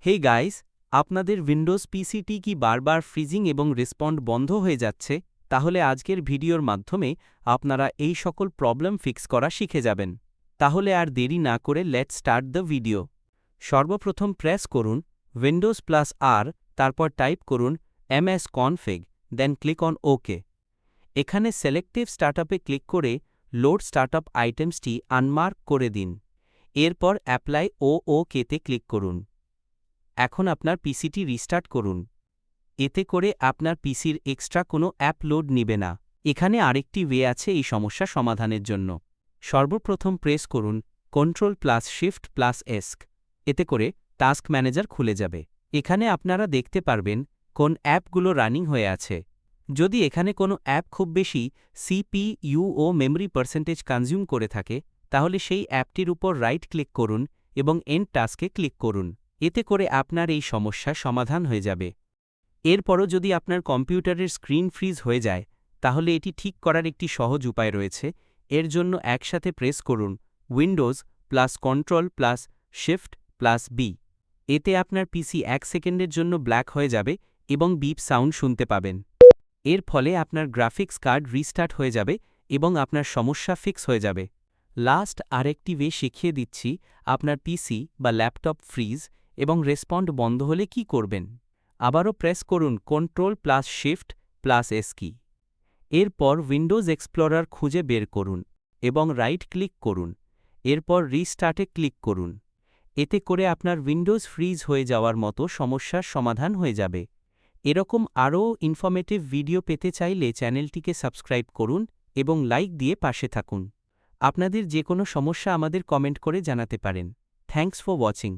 Hey guys, আপনাদের Windows PCT কি বারবার ফ্রিজিং এবং রেসপন্ড বন্ধ হয়ে যাচ্ছে? তাহলে আজকের ভিডিওর মাধ্যমে আপনারা এই সকল প্রবলেম ফিক্স করা শিখে যাবেন। তাহলে আর দেরি না করে লেটস স্টার্ট দ্য ভিডিও। সর্বপ্রথম প্রেস করুন উইন্ডোজ প্লাস আর, তারপর টাইপ করুন msconfig, then click on okay. এখানে সিলেক্টিভ স্টার্টআপে ক্লিক করে লোড স্টার্টআপ আইটেমসটি আনমার্ক করে দিন। এরপর অ্যাপ্লাই ওকেতে ক্লিক করুন। এখন আপনার পিসিটি রিস্টার্ট করুন। এতে করে আপনার পিসির এক্সট্রা কোনো অ্যাপ লোড নিবে না। এখানে আরেকটি ওয়ে আছে এই সমস্যা সমাধানের জন্য। সর্বপ্রথম প্রেস করুন Ctrl+Shift+S। এতে করে টাস্ক ম্যানেজার খুলে যাবে। এখানে আপনারা দেখতে পারবেন কোন অ্যাপগুলো রানিং হয়ে আছে। যদি এখানে কোনো অ্যাপ খুব বেশি সিপিইউ ও মেমরি পার্সেন্টেজ কনজিউম করে থাকে, তাহলে সেই অ্যাপটির উপর রাইট ক্লিক করুন এবং এন্ড টাস্কে ক্লিক করুন। এতে করে আপনার এই সমস্যা সমাধান হয়ে যাবে। এরপরও যদি আপনার কম্পিউটারের স্ক্রিন ফ্রিজ হয়ে যায়, তাহলে এটি ঠিক করার একটি সহজ উপায় রয়েছে। এর জন্য একসাথে প্রেস করুন Windows plus control plus shift plus B. এতে আপনার পিসি 1 সেকেন্ডের জন্য ব্ল্যাক হয়ে যাবে এবং বিপ সাউন্ড শুনতে পাবেন। এর ফলে আপনার গ্রাফিক্স কার্ড রিস্টার্ট হয়ে যাবে এবং আপনার সমস্যা ফিক্স হয়ে যাবে। লাস্ট আরেকটি ওয়ে শিখিয়ে দিচ্ছি। আপনার পিসি বা ল্যাপটপ ফ্রিজ এবং রেসপন্ড বন্ধ হলে কি করবেন। আবারও প্রেস করুন Ctrl+Shift+S কি। এরপর উইন্ডোজ এক্সপ্লোরার খুঁজে বের করুন এবং রাইট ক্লিক করুন। এরপর রিস্টার্টে ক্লিক করুন। এতে করে আপনার উইন্ডোজ ফ্রিজ হয়ে যাওয়ার মতো সমস্যার সমাধান হয়ে যাবে। এরকম আরও ইনফরমেটিভ ভিডিও পেতে চাইলে চ্যানেলটিকে সাবস্ক্রাইব করুন এবং লাইক দিয়ে পাশে থাকুন। আপনাদের যে কোনো সমস্যা আমাদের কমেন্ট করে জানাতে পারেন। Thanks for watching.